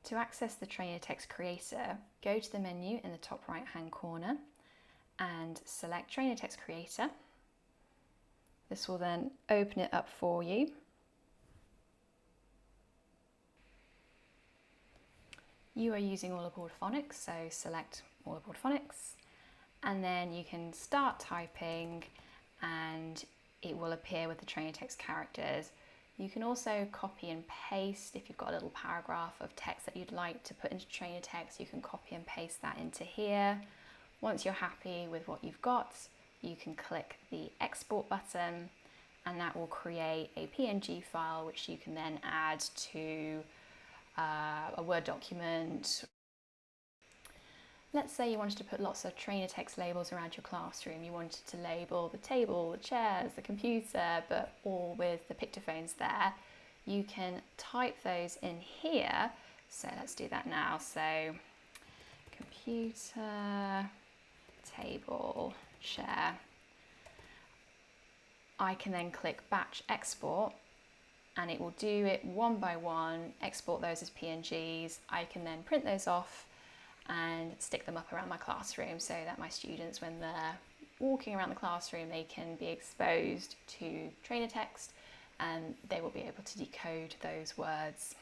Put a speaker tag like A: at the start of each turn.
A: To access the Trainertext Creator, go to the menu in the top right hand corner and select Trainertext Creator. This will then open it up for you. You are using All Aboard Phonics, so select All Aboard Phonics, and then you can start typing and it will appear with the Trainertext characters. You can also copy and paste. If you've got a little paragraph of text that you'd like to put into Trainertext, you can copy and paste that into here. Once you're happy with what you've got, you can click the export button and that will create a PNG file which you can then add to a Word document. Let's say you wanted to put lots of Trainertext labels around your classroom. You wanted to label the table, the chairs, the computer, but all with the pictophones there. You can type those in here. So let's do that now. So computer, table, chair. I can then click batch export and it will do it one by one, export those as PNGs. I can then print those off and stick them up around my classroom so that my students, when they're walking around the classroom, they can be exposed to Trainertext and they will be able to decode those words.